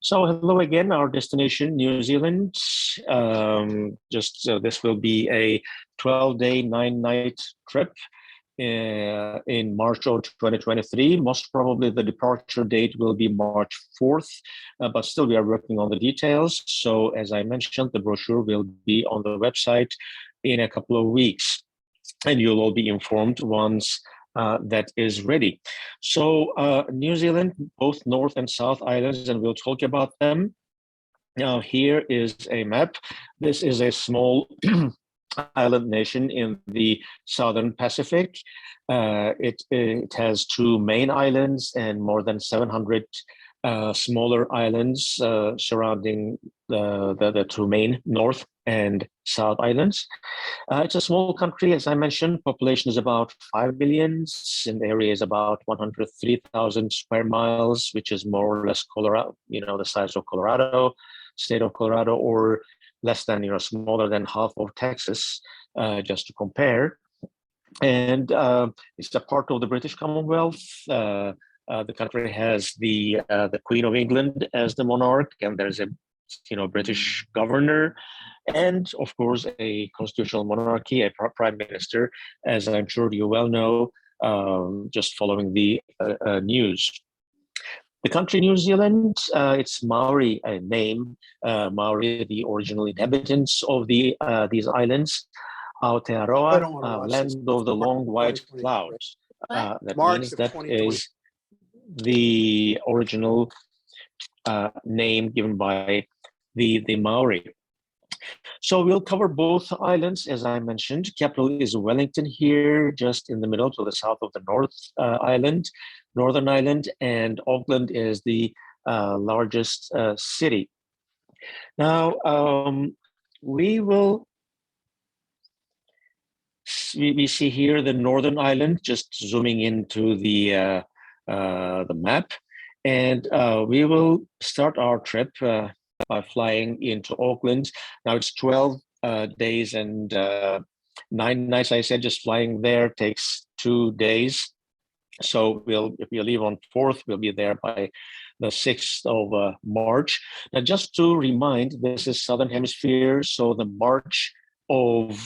So hello again, our destination, New Zealand. This will be a 12-day, 9-night trip in March of 2023. Most probably the departure date will be March 4th, but still we are working on the details. So as I mentioned, the brochure will be on the website in a couple of weeks, and you'll all be informed once that is ready. So New Zealand, both North and South Islands, and we'll talk about them. Now here is a map. This is a small island nation in the Southern Pacific. It has two main islands and more than 700 smaller islands surrounding the two main North and South Islands. It's a small country, as I mentioned. Population is about 5 million, and the area is about 103,000 square miles, which is more or less Colorado, the size of Colorado, state of Colorado, or less than, smaller than half of Texas, just to compare. And it's a part of the British Commonwealth. The country has the Queen of England as the monarch, and there's a British governor, and of course a constitutional monarchy, a prime minister, as I'm sure you well know, just following the news. The country New Zealand, it's Maori name, Maori, the original inhabitants of these islands. Aotearoa, land of the long white clouds. That means that is the original name given by the Maori. So we'll cover both islands, as I mentioned. Capital is Wellington here, just in the middle to the south of the Northern Island, and Auckland is the largest city. Now, we see here the Northern Island, just zooming into the map, and we will start our trip by flying into Auckland. Now it's 12 days and 9 nights. I said just flying there takes 2 days. So if we leave on 4th, we'll be there by the 6th of March. Now, just to remind, this is Southern Hemisphere, so the March of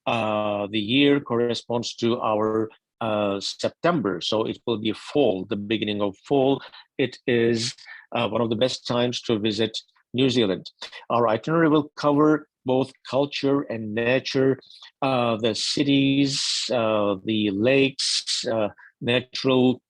the year corresponds to our September. So it will be fall, the beginning of fall. It is one of the best times to visit New Zealand. Our itinerary will cover both culture and nature, the cities, the lakes, natural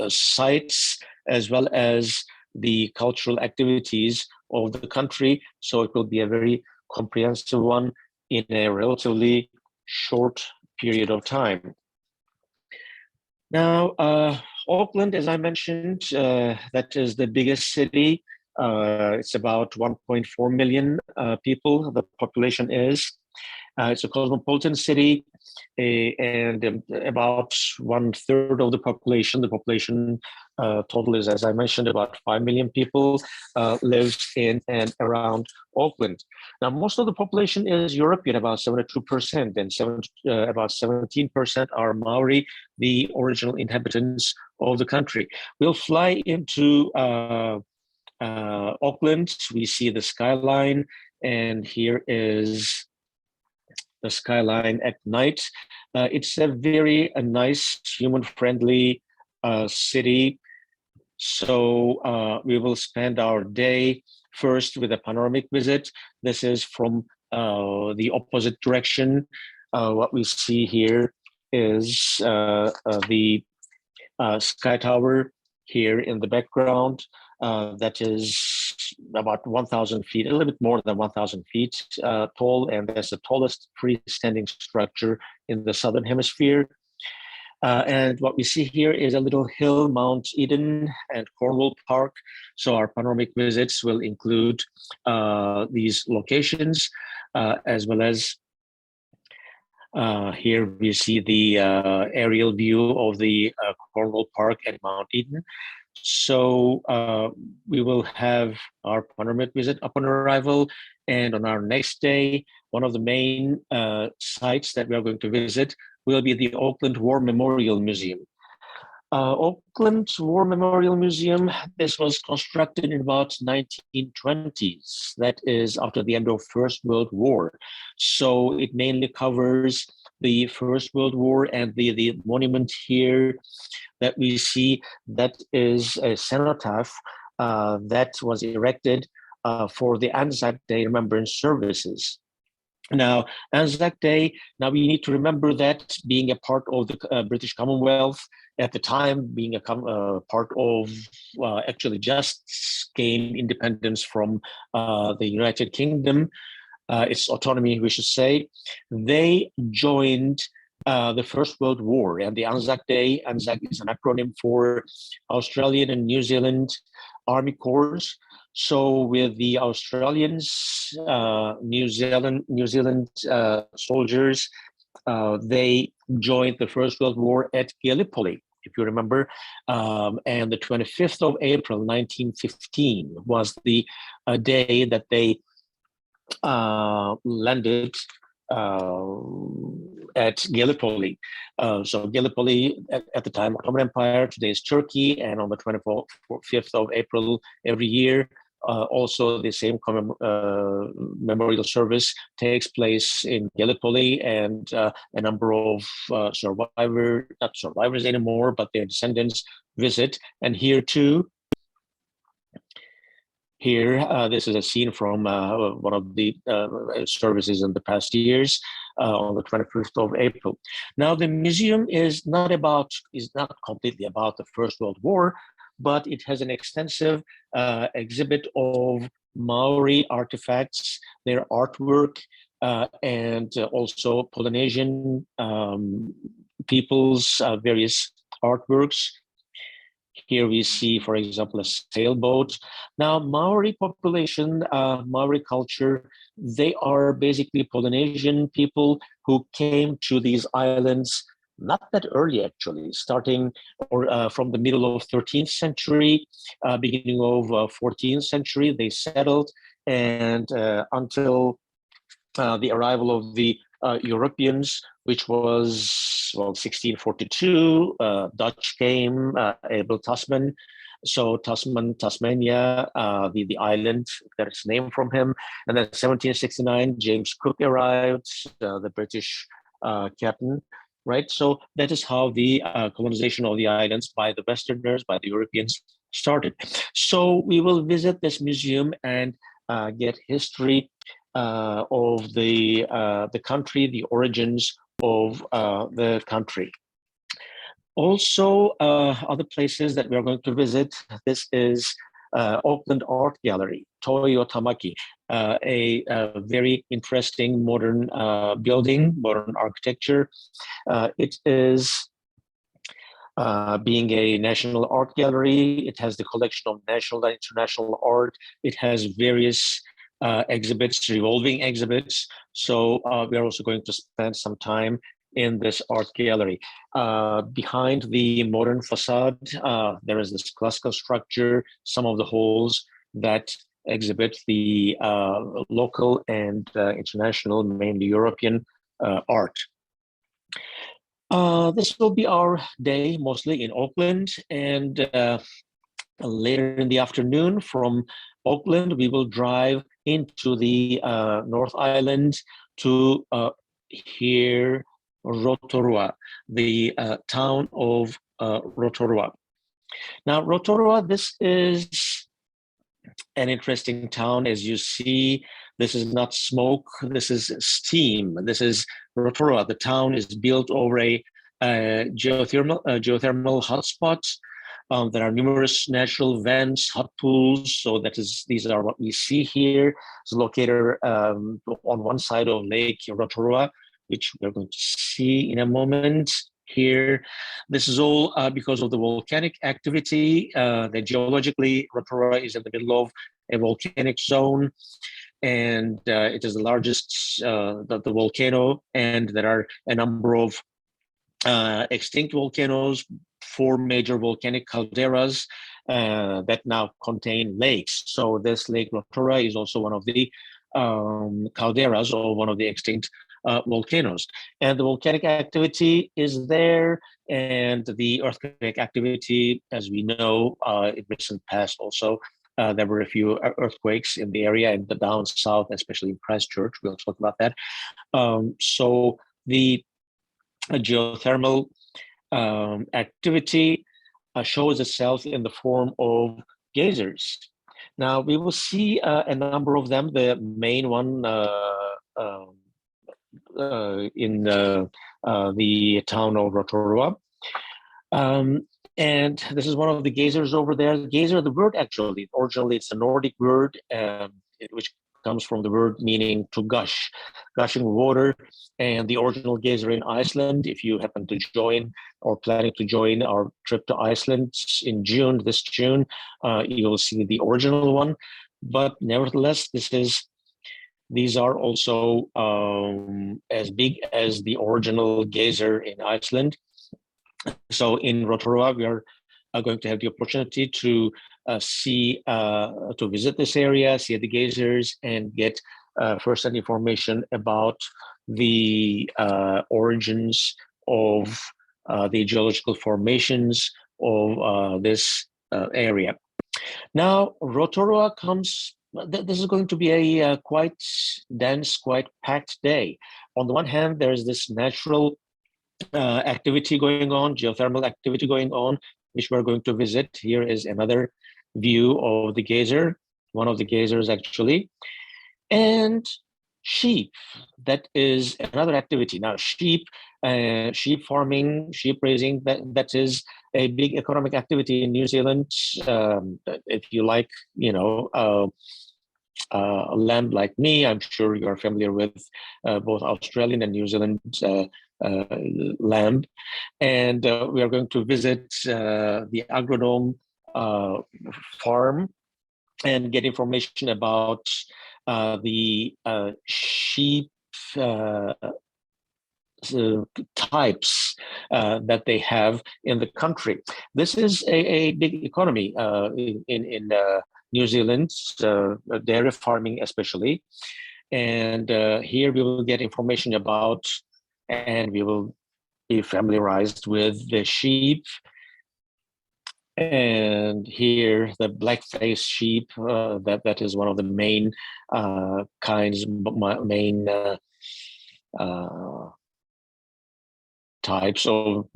sites, as well as the cultural activities of the country. So it will be a very comprehensive one in a relatively short period of time. Now, Auckland, as I mentioned, that is the biggest city. It's about 1.4 million people, the population is. It's a cosmopolitan city, and about 1/3 of the population total is, as I mentioned, about 5 million people lives in and around Auckland. Now, most of the population is European, about 72%, and about 17% are Maori, the original inhabitants of the country. We'll fly into Auckland. We see the skyline, and here is the skyline at night. It's a very nice, human-friendly city. So we will spend our day first with a panoramic visit. This is from the opposite direction. What we see here is the Sky Tower here in the background. That is about 1,000 feet, a little bit more than 1,000 feet tall, and that's the tallest freestanding structure in the Southern Hemisphere. And what we see here is a little hill, Mount Eden and Cornwall Park. So our panoramic visits will include these locations, as well as here we see the aerial view of the Cornwall Park and Mount Eden. So we will have our panoramic visit upon arrival, and on our next day, one of the main sites that we are going to visit will be the Auckland War Memorial Museum. Auckland War Memorial Museum, this was constructed in about 1920s. That is after the end of First World War. So it mainly covers the First World War, and the monument here that we see, that is a cenotaph that was erected for the Anzac Day Remembrance services. Now, Anzac Day, now we need to remember that being a part of the British Commonwealth at the time, being a part of, actually just gained independence from the United Kingdom, its autonomy, we should say, they joined the First World War, and the Anzac Day, Anzac is an acronym for Australian and New Zealand Army Corps. So with the Australians, New Zealand soldiers, they joined the First World War at Gallipoli, if you remember. And the 25th of April, 1915 was the day that they landed at Gallipoli. So Gallipoli at the time, Ottoman Empire, today is Turkey, and on the 25th of April every year, also the same memorial service takes place in Gallipoli, and a number of not survivors anymore, but their descendants visit. And here too, this is a scene from one of the services in the past years on the 25th of April. Now, the museum is not completely about the First World War, but it has an extensive exhibit of Maori artifacts, their artwork, and also Polynesian people's various artworks. Here we see, for example, a sailboat. Now, Maori population, Maori culture, they are basically Polynesian people who came to these islands not that early, actually, starting from the middle of 13th century, beginning of 14th century, they settled, and until the arrival of the Europeans, which was 1642. Dutch came, Abel Tasman. So Tasmania, the island got its name from him. And then 1769, James Cook arrived, the British captain, right? So that is how the colonization of the islands by the Westerners, by the Europeans, started. So we will visit this museum and get history of the country, the origins of the country. Also, other places that we are going to visit, this is Auckland Art Gallery, Toyotamaki, a very interesting modern building, modern architecture. It is being a national art gallery. It has the collection of national and international art. It has various exhibits, revolving exhibits. So we are also going to spend some time in this art gallery. Behind the modern facade, there is this classical structure, some of the halls that exhibit the local and international, mainly European art. This will be our day mostly in Auckland, and later in the afternoon from Auckland, we will drive into the North Island to here, Rotorua, the town of Rotorua. Now, Rotorua, this is an interesting town. As you see, this is not smoke, this is steam. This is Rotorua. The town is built over a geothermal hotspot. There are numerous natural vents, hot pools. So these are what we see here. It's located on one side of Lake Rotorua, which we're going to see in a moment here. This is all because of the volcanic activity. That geologically, Rotorua is in the middle of a volcanic zone, and it is the largest the volcano, and there are a number of extinct volcanoes, 4 major volcanic calderas that now contain lakes. So this Lake Rotorua is also one of the calderas, or one of the extinct volcanoes. And the volcanic activity is there, and the earthquake activity, as we know, in recent past also, there were a few earthquakes in the area and the down south, especially in Christchurch. We'll talk about that. So the geothermal activity shows itself in the form of geysers. Now we will see a number of them. The main one in the town of Rotorua. And this is one of the geysers over there. Geyser, the word actually, originally it's a Nordic word, which comes from the word meaning to gush, gushing water. And the original geyser in Iceland, if you happen to join or planning to join our trip to Iceland in June, this June, you'll see the original one. But nevertheless, these are also as big as the original geyser in Iceland. So in Rotorua, we are going to have the opportunity to visit this area, see the geysers, and get first-hand information about the origins of the geological formations of this area. Now, Rotorua comes. This is going to be a quite dense, quite packed day. On the one hand, there is this natural activity going on, geothermal activity going on, which we're going to visit. Here is another view of the geyser, one of the geysers actually, and sheep. That is another activity. Now, sheep farming, sheep raising, that is a big economic activity in New Zealand. If you like, land like me, I'm sure you're familiar with both Australian and New Zealand land. And we are going to visit the agronome farm and get information about the sheep types that they have in the country. This is a big economy in New Zealand, dairy farming especially. And here we will get information about, and we will be familiarized with the sheep. And here, the black-faced sheep, that is one of the main kinds, main types of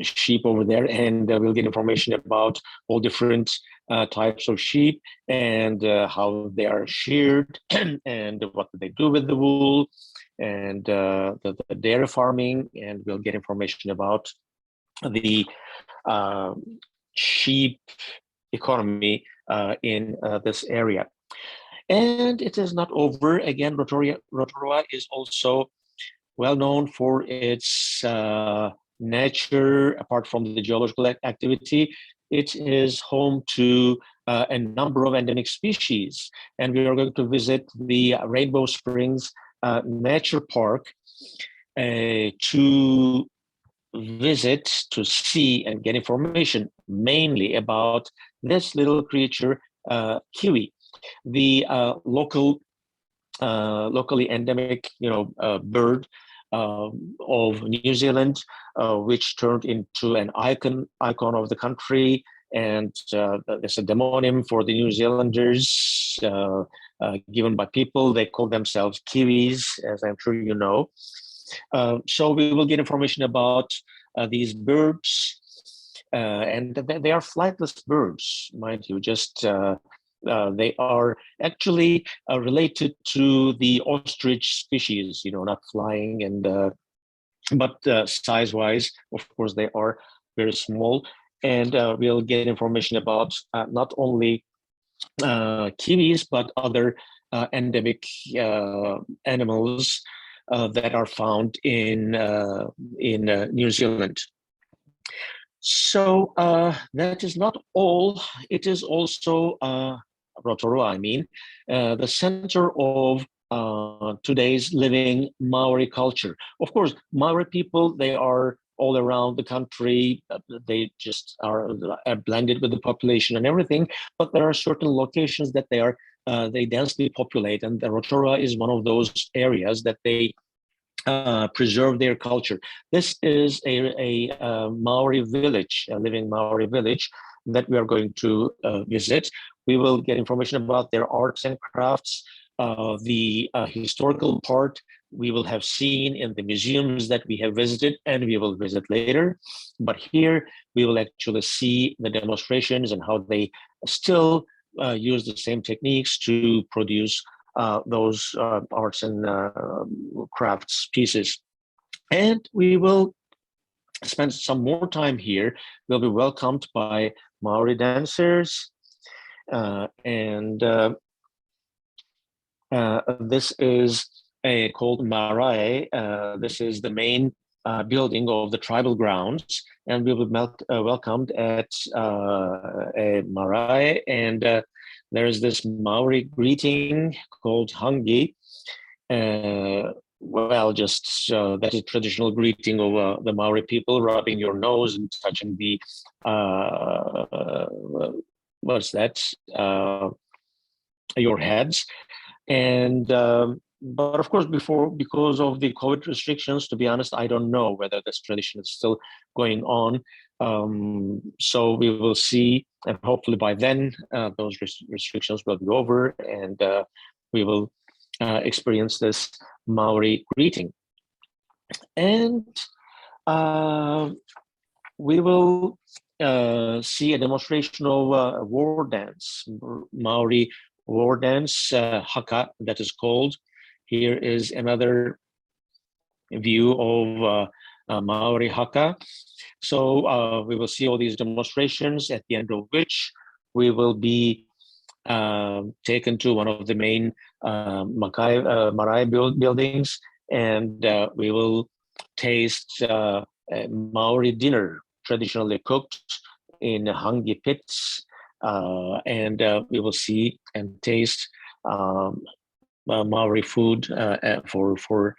sheep over there. And we'll get information about all different types of sheep and how they are sheared and what they do with the wool and the dairy farming. And we'll get information about the sheep economy in this area. And it is not over. Again, Rotorua is also well known for its nature. Apart from the geological activity, it is home to a number of endemic species. And we are going to visit the Rainbow Springs Nature Park to visit, to see and get information mainly about this little creature, kiwi, the locally endemic, bird of New Zealand, which turned into an icon of the country, and there's a demonym for the New Zealanders given by people. They call themselves Kiwis, as I'm sure you know. So we will get information about these birds, and they are flightless birds, mind you. Just they are actually related to the ostrich species, not flying, and but size-wise, of course, they are very small. And we'll get information about not only kiwis, but other endemic animals that are found in New Zealand. So that is not all. It is also Rotorua, the center of today's living Maori culture. Of course, Maori people, they are all around the country. They just are blended with the population and everything. But there are certain locations that they densely populate, and the Rotorua is one of those areas that they preserve their culture. This is a Maori village, a living Maori village that we are going to visit. We will get information about their arts and crafts, the historical part we will have seen in the museums that we have visited and we will visit later. But here we will actually see the demonstrations and how they still use the same techniques to produce those arts and crafts pieces. And we will spend some more time here. We'll be welcomed by Maori dancers. And this is called Marae. This is the main building of the tribal grounds. And we will be welcomed at a Marae. And there is this Maori greeting called hangi. Well, just that is traditional greeting of the Maori people, rubbing your nose and touching the what's that? Your heads. And but of course, because of the COVID restrictions, to be honest, I don't know whether this tradition is still going on. So we will see, and hopefully by then those restrictions will be over, and we will experience this Maori greeting. And we will see a demonstration of war dance, Maori war dance, haka, that is called. Here is another view of Maori haka. So we will see all these demonstrations, at the end of which we will be taken to one of the main Marae buildings, and we will taste Maori dinner, traditionally cooked in hangi pits, and we will see and taste Maori food for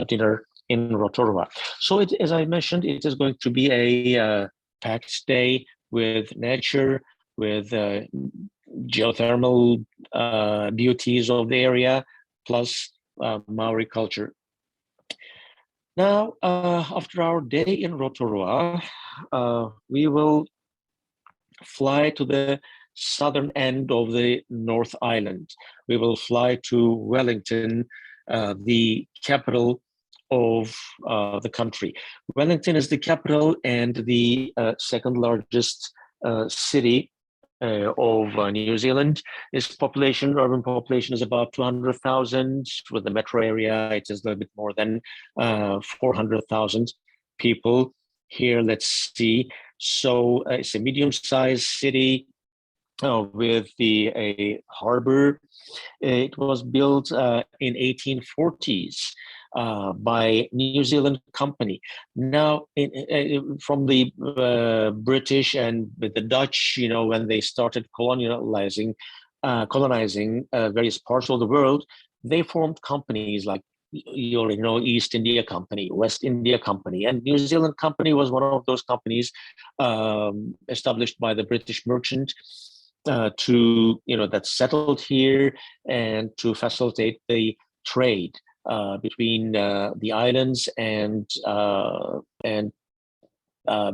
dinner in Rotorua. So as I mentioned, it is going to be a packed day with nature, with geothermal beauties of the area, plus Maori culture. Now, after our day in Rotorua, we will fly to the southern end of the North Island. We will fly to Wellington, the capital of the country. Wellington is the capital and the second largest city of New Zealand. Its population, urban population, is about 200,000. With the metro area, it is a little bit more than 400,000 people. Here, let's see. So it's a medium-sized city with a harbor. It was built in 1840s by New Zealand company. Now, from the British and with the Dutch, when they started colonizing various parts of the world, they formed companies like, you already know, East India Company, West India Company, and New Zealand Company was one of those companies established by the British merchant that settled here and to facilitate the trade between the islands and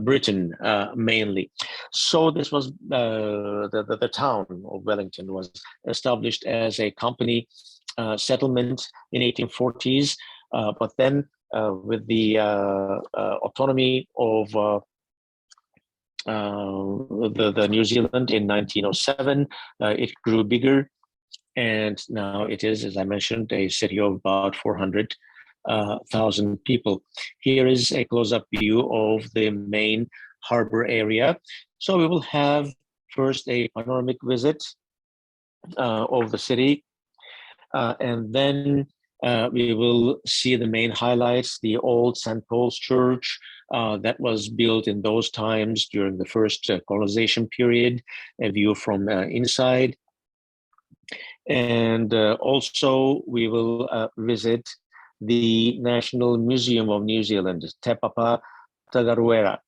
Britain mainly. So this was the town of Wellington was established as a company settlement in 1840s, but then with the autonomy of the New Zealand in 1907, it grew bigger, and now it is, as I mentioned, a city of about 400,000 people. Here is a close-up view of the main harbor area. So we will have first a panoramic visit of the city, and then we will see the main highlights, the old St. Paul's Church that was built in those times during the first colonization period, a view from inside. And also we will visit the National Museum of New Zealand, Te Papa Tagaruera.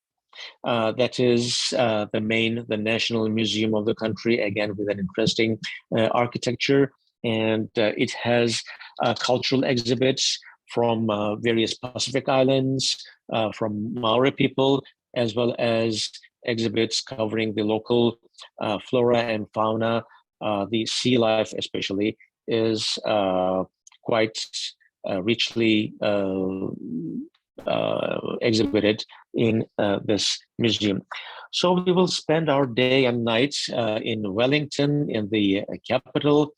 That is the national museum of the country, again with an interesting architecture, and it has cultural exhibits from various Pacific islands, from Maori people, as well as exhibits covering the local flora and fauna. The sea life especially is quite richly exhibited in this museum. So we will spend our day and night in Wellington, in the capital,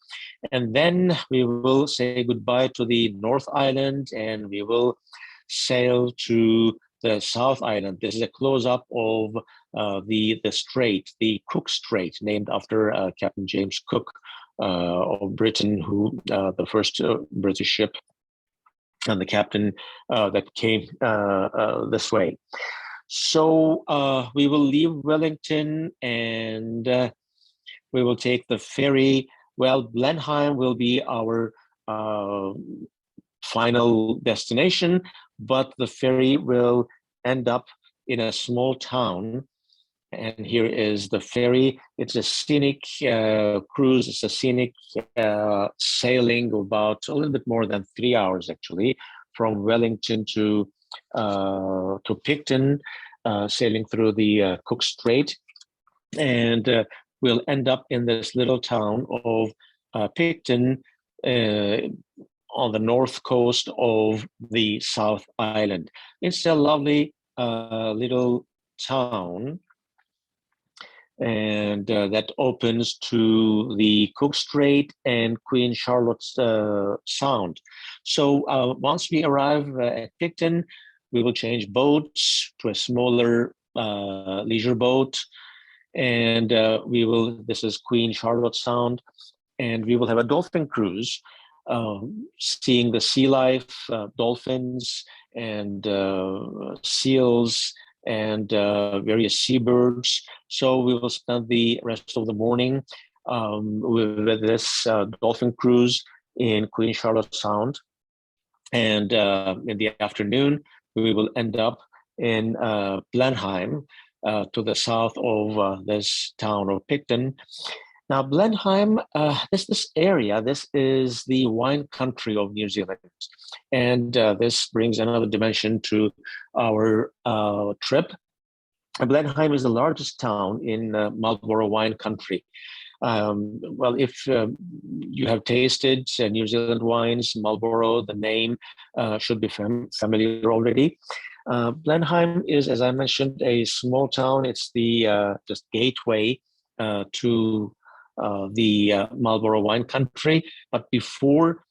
and then we will say goodbye to the North Island, and we will sail to the South Island. This is a close-up of the strait, the Cook Strait, named after Captain James Cook of Britain, who the first British ship and the captain that came this way. So we will leave Wellington and we will take the ferry. Well, Blenheim will be our final destination, but the ferry will end up in a small town. And here is the ferry. It's a scenic cruise. It's a scenic sailing about a little bit more than 3 hours, actually, from Wellington to Picton, sailing through the Cook Strait. And we'll end up in this little town of Picton on the north coast of the South Island. It's a lovely little town, and that opens to the Cook Strait and Queen Charlotte's Sound. So once we arrive at Picton, we will change boats to a smaller leisure boat, and this is Queen Charlotte Sound, and we will have a dolphin cruise, seeing the sea life, dolphins and seals and various seabirds. So we will spend the rest of the morning with this dolphin cruise in Queen Charlotte Sound. And in the afternoon, we will end up in Blenheim, to the south of this town of Picton. Now, Blenheim, this area, this is the wine country of New Zealand. And this brings another dimension to our trip. Blenheim is the largest town in Marlborough wine country. Well, if you have tasted New Zealand wines, Marlborough, the name should be familiar already. Blenheim is, as I mentioned, a small town. It's the just gateway to the Marlborough wine country. But before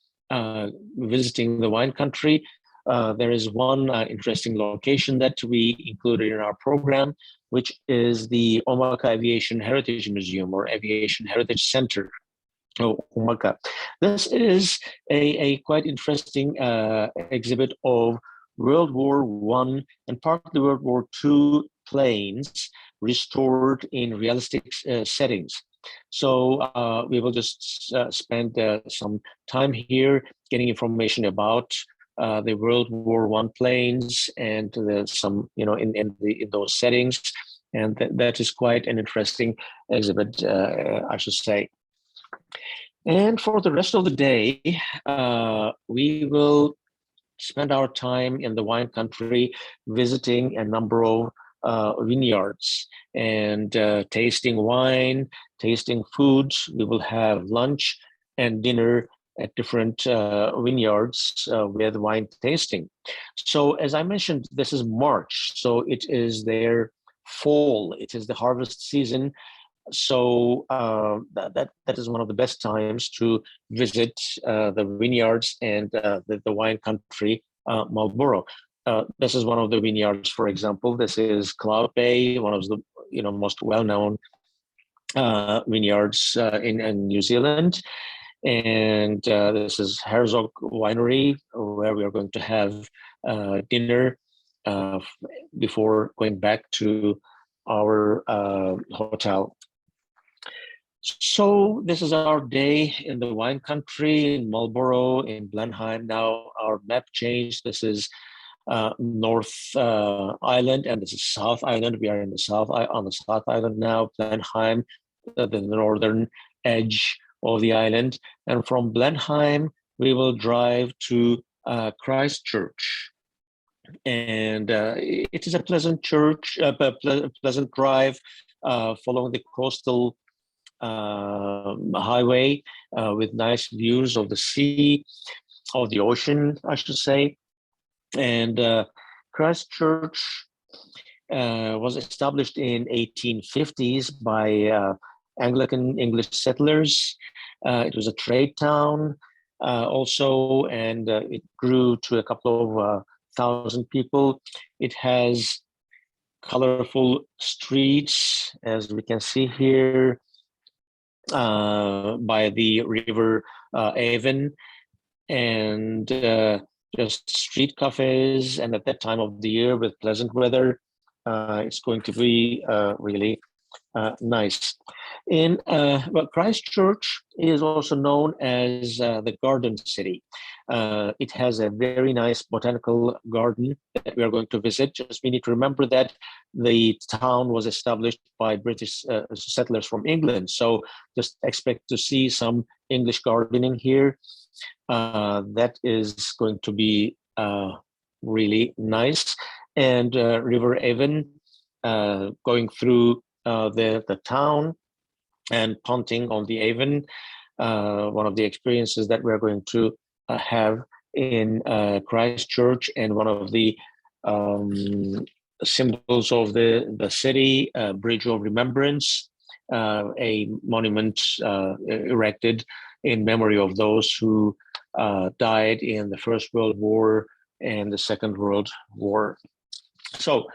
visiting the wine country, there is one interesting location that we included in our program, which is the Omaha Aviation Heritage Museum, or Aviation Heritage Center. Omaha. This is a quite interesting exhibit of World War I and partly World War II planes restored in realistic settings. So we will just spend some time here getting information about the World War I planes and some, in those settings. And that is quite an interesting exhibit, I should say. And for the rest of the day, we will spend our time in the wine country visiting a number of vineyards and tasting wine, tasting foods. We will have lunch and dinner at different vineyards with wine tasting. So as I mentioned, this is March, so it is their fall. It is the harvest season. So that is one of the best times to visit the vineyards and the wine country, Marlborough. This is one of the vineyards, for example. This is Cloud Bay, one of the most well-known vineyards in New Zealand. And this is Herzog Winery, where we are going to have dinner before going back to our hotel. So this is our day in the wine country, in Marlborough, in Blenheim. Now our map changed. This is North Island, and this is South Island. We are in on the South Island now. Blenheim, the northern edge of the island. And from Blenheim, we will drive to Christchurch. And it is a pleasant pleasant drive following the coastal highway with nice views of the sea, of the ocean, I should say. And Christchurch was established in 1850s by Anglican English settlers. It was a trade town also, and it grew to a couple of thousand people. It has colorful streets, as we can see here, by the river Avon, and just street cafes. And at that time of the year, with pleasant weather, it's going to be really nice. Well, Christchurch is also known as the Garden City. It has a very nice botanical garden that we are going to visit. Just we need to remember that the town was established by British settlers from England. So just expect to see some English gardening here. That is going to be really nice. And River Avon, going through the town and punting on the Avon, one of the experiences that we're going to have in Christchurch, and one of the symbols of the city, Bridge of Remembrance, a monument erected in memory of those who died in the First World War and the Second World War. So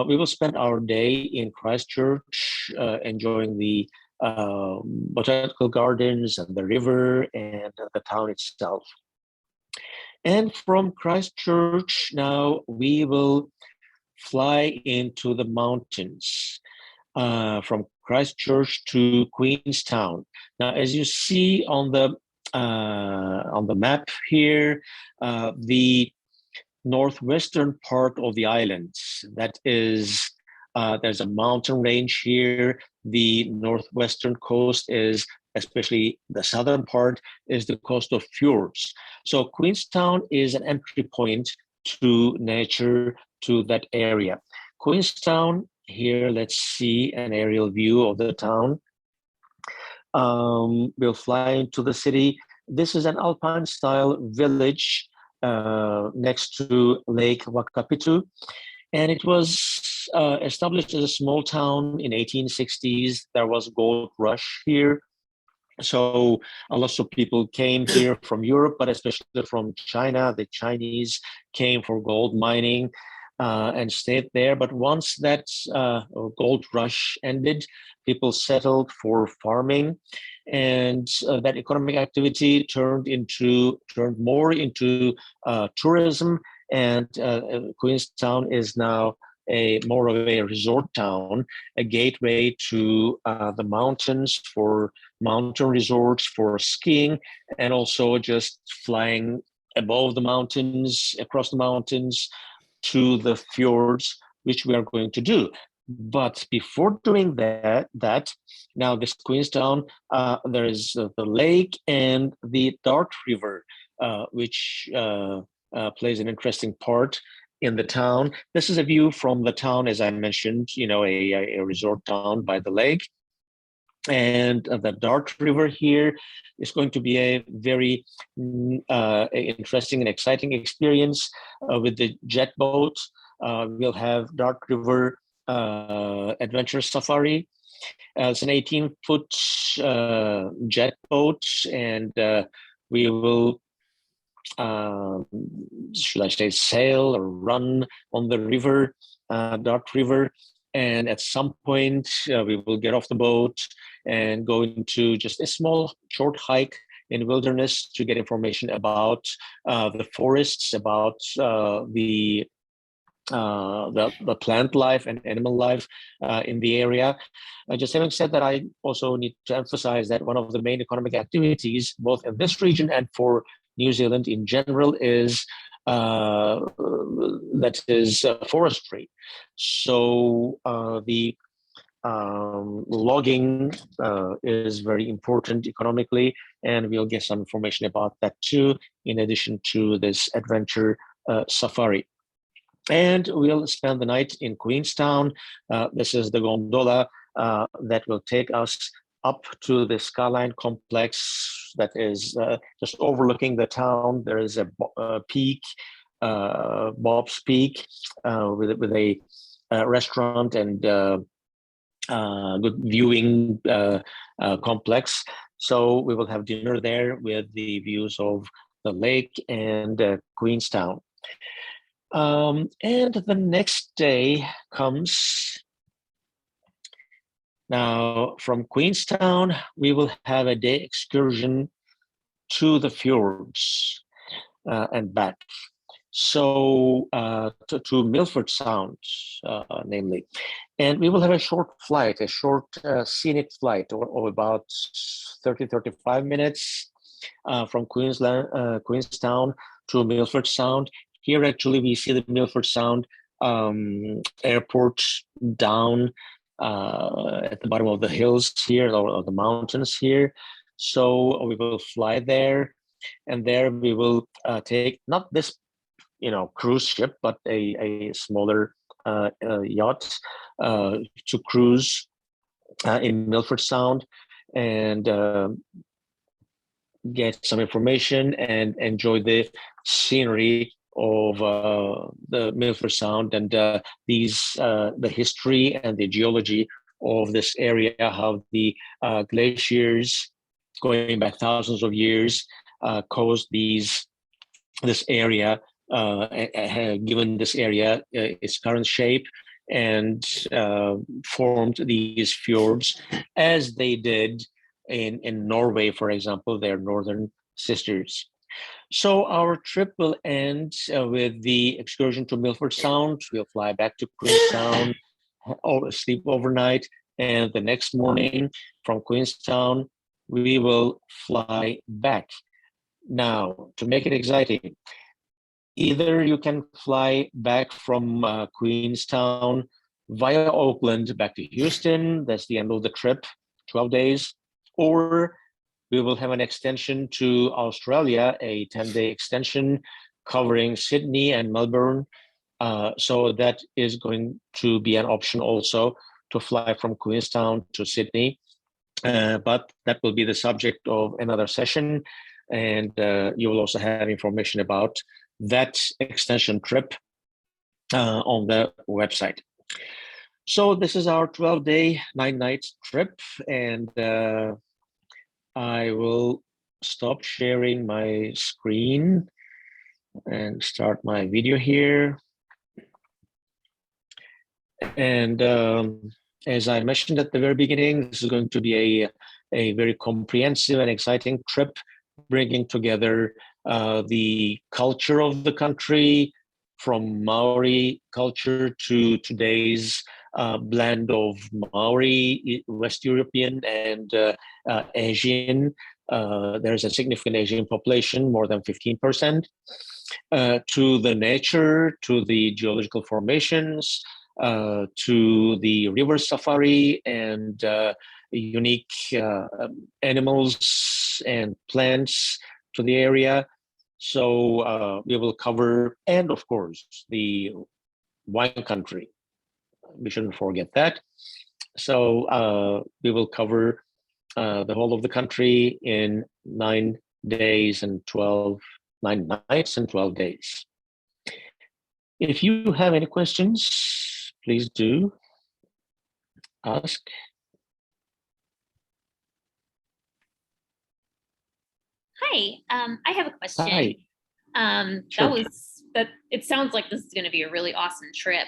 we will spend our day in Christchurch, enjoying the botanical gardens and the river and the town itself. And from Christchurch, now we will fly into the mountains, from Christchurch to Queenstown. Now, as you see on the map here, the northwestern part of the island, that is, there's a mountain range here. The northwestern coast is, especially the southern part, is the coast of fjords. So Queenstown is an entry point to nature, to that area. Queenstown, here, let's see an aerial view of the town. We'll fly into the city. This is an alpine style village next to Lake Wakapitu, and it was established as a small town in 1860s. There was gold rush here, so a lot of people came here from Europe, but especially from China. The Chinese came for gold mining and stayed there. But once that gold rush ended, people settled for farming, and that economic activity turned more into tourism. And Queenstown is now more of a resort town, a gateway to the mountains, for mountain resorts, for skiing, and also just flying above the mountains, across the mountains to the fjords, which we are going to do. But before doing that now this Queenstown, there is the lake and the Dart River, which plays an interesting part in the town. This is a view from the town, as I mentioned, a resort town by the lake. And the Dart River here is going to be a very interesting and exciting experience with the jet boat. We'll have Dart River Adventure Safari. It's an 18-foot jet boat, and we will, should I say, sail or run on the river, Dart River. And at some point, we will get off the boat and go into just a small, short hike in wilderness to get information about the forests, about the plant life and animal life in the area. Just having said that, I also need to emphasize that one of the main economic activities, both in this region and for New Zealand in general, is forestry. So the logging is very important economically, and we'll get some information about that too, in addition to this adventure safari. And we'll spend the night in Queenstown. This is the gondola that will take us up to the skyline complex that is just overlooking the town. There is a peak, Bob's Peak, with a restaurant and good viewing complex. So we will have dinner there with the views of the lake and Queenstown. And the next day comes. Now, from Queenstown, we will have a day excursion to the fjords and back. So to Milford Sound, namely. And we will have a short flight, a short scenic flight of about 30-35 minutes from Queenstown to Milford Sound. Here, actually, we see the Milford Sound airport down at the bottom of the hills here, or the mountains here. So we will fly there, and there we will take not this, cruise ship, but a smaller yacht to cruise in Milford Sound and get some information and enjoy the scenery of the Milford Sound and the history and the geology of this area, how the glaciers going back thousands of years caused this area, given this area its current shape, and formed these fjords as they did in Norway, for example, their northern sisters. So our trip will end with the excursion to Milford Sound. We'll fly back to Queenstown, sleep overnight, and the next morning from Queenstown, we will fly back. Now, to make it exciting, either you can fly back from Queenstown via Oakland back to Houston. That's the end of the trip, 12 days. Or we will have an extension to Australia, a 10-day extension covering Sydney and Melbourne. So that is going to be an option also, to fly from Queenstown to Sydney. But that will be the subject of another session. And you will also have information about that extension trip on the website. So this is our 12-day, 9-night trip, and I will stop sharing my screen and start my video here. And as I mentioned at the very beginning, this is going to be a very comprehensive and exciting trip, bringing together the culture of the country, from Maori culture to today's blend of Maori, West European, and Asian. There's a significant Asian population, more than 15%, to the nature, to the geological formations, to the river safari and unique animals and plants to the area. So we will cover, and of course, the wine country. We shouldn't forget that. So we will cover the whole of the country in 9 days and 9 nights and 12 days. If you have any questions, please do ask. Hi, I have a question. Hi. Sure. It sounds like this is going to be a really awesome trip.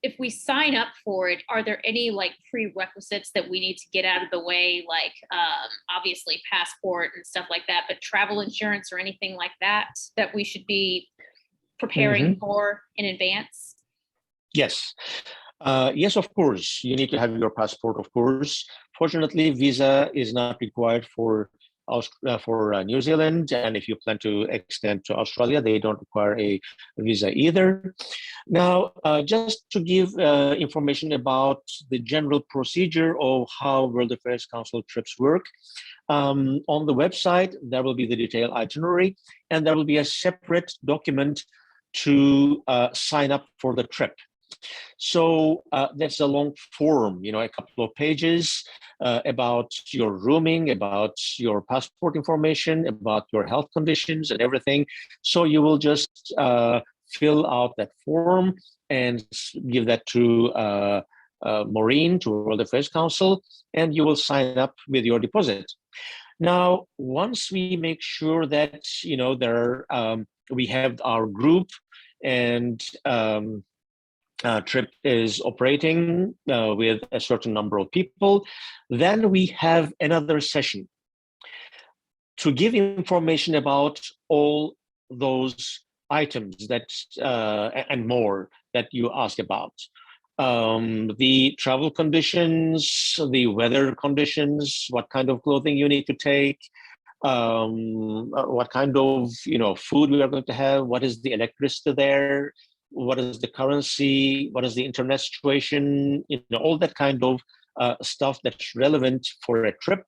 If we sign up for it, are there any prerequisites that we need to get out of the way, obviously passport and stuff like that, but travel insurance or anything like that we should be preparing for in advance? Yes. Yes, of course. You need to have your passport, of course. Fortunately, visa is not required for New Zealand, and if you plan to extend to Australia, they don't require a visa either. Now, just to give information about the general procedure of how World Affairs Council trips work, on the website, there will be the detailed itinerary, and there will be a separate document to sign up for the trip. So that's a long form, a couple of pages about your rooming, about your passport information, about your health conditions and everything. So you will just fill out that form and give that to Maureen, to World Affairs Council, and you will sign up with your deposit. Now, once we make sure that we have our group and trip is operating with a certain number of people, then we have another session to give information about all those items that and more that you ask about. The travel conditions, the weather conditions, what kind of clothing you need to take, what kind of food we are going to have, what is the electricity there, what is the currency, what is the internet situation, all that kind of stuff that's relevant for a trip.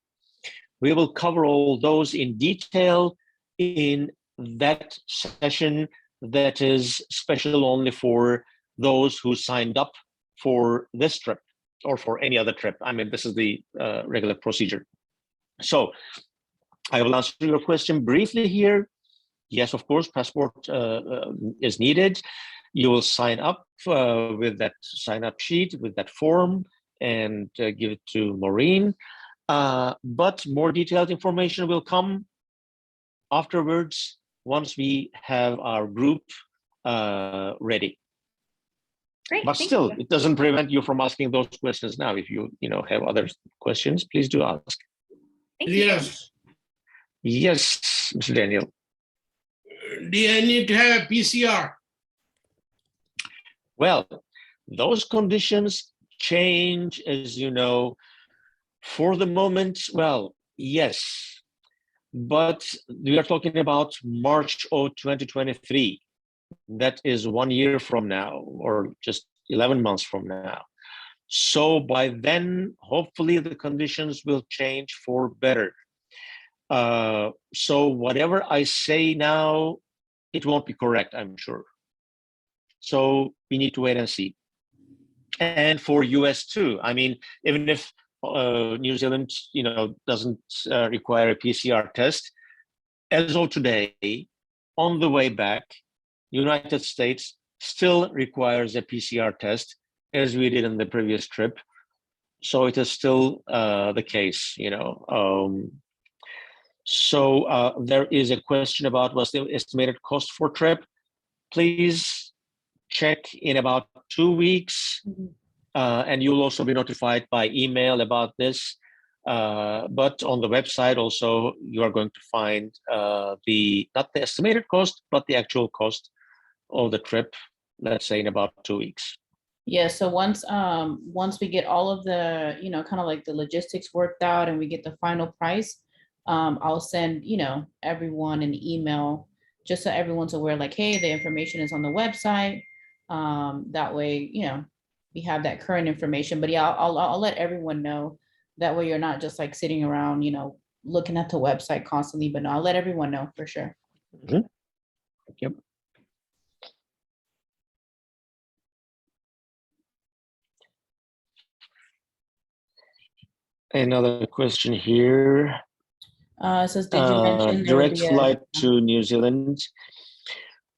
We will cover all those in detail in that session that is special only for those who signed up for this trip or for any other trip. I mean, this is the regular procedure. So I will answer your question briefly here. Yes, of course, passport is needed. You will sign up with that sign-up sheet, with that form, and give it to Maureen. But more detailed information will come afterwards once we have our group ready. Great, but still, it doesn't prevent you from asking those questions now. If you have other questions, please do ask. Thank you. Yes. Yes, Mr. Daniel. Do you need to have a PCR? Well, those conditions change, as you know. For the moment, well, yes, but we are talking about March of 2023. That is 1 year from now, or just 11 months from now. So by then, hopefully the conditions will change for better. So whatever I say now, it won't be correct, I'm sure. So we need to wait and see. And for US too, I mean, even if New Zealand, doesn't require a PCR test, as of today, on the way back, United States still requires a PCR test, as we did in the previous trip. So it is still the case, So there is a question about what's the estimated cost for trip. Please check in about 2 weeks, and you'll also be notified by email about this. But on the website also, you are going to find not the estimated cost, but the actual cost of the trip, let's say in about 2 weeks. Yeah, so once we get all of the, kind of like the logistics worked out and we get the final price, I'll send, everyone an email just so everyone's aware, like, hey, the information is on the website. That way, we have that current information. But yeah, I'll let everyone know. That way you're not just like sitting around, looking at the website constantly, but no, I'll let everyone know for sure. Mm-hmm. Yep. Another question here. It says, did you mention direct flight to New Zealand?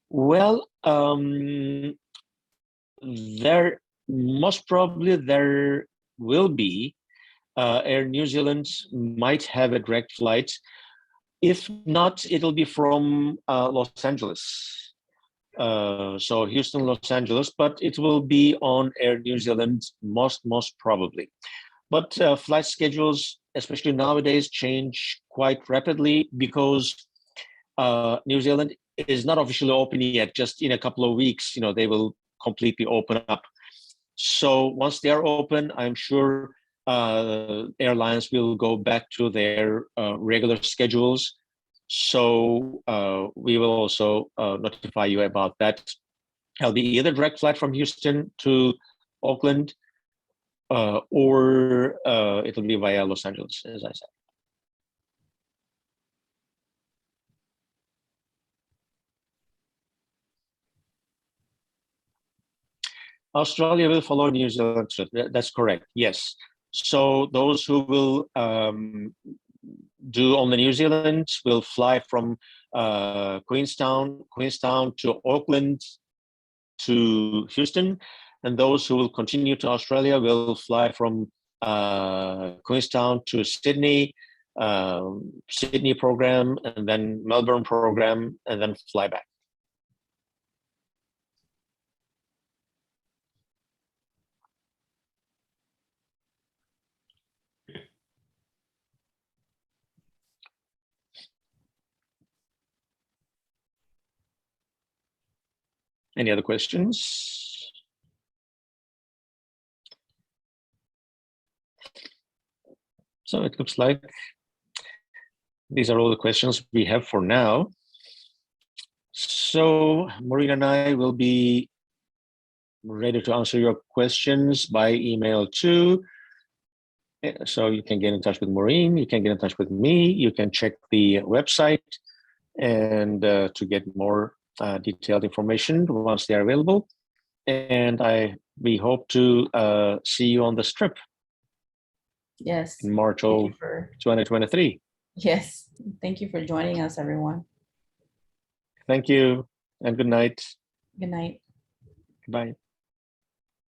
Well, there most probably there will be. Air New Zealand might have a direct flight. If not, it'll be from Los Angeles. So Houston, Los Angeles, but it will be on Air New Zealand most probably. But flight schedules, especially nowadays, change quite rapidly because New Zealand is not officially open yet. Just in a couple of weeks, they will completely open up. So once they are open, I'm sure airlines will go back to their regular schedules. So we will also notify you about that. There'll be either direct flight from Houston to Auckland, or it'll be via Los Angeles, as I said. Australia will follow New Zealand trip. That's correct. Yes. So those who will do on the New Zealand will fly from Queenstown to Auckland to Houston, and those who will continue to Australia will fly from Queenstown to Sydney, Sydney program, and then Melbourne program, and then fly back. Any other questions? So it looks like these are all the questions we have for now. So Maureen and I will be ready to answer your questions by email too. So you can get in touch with Maureen, you can get in touch with me, you can check the website and to get more detailed information once they are available. And we hope to see you on this trip. Yes. In March of 2023. Yes. Thank you for joining us, everyone. Thank you and good night. Good night. Bye.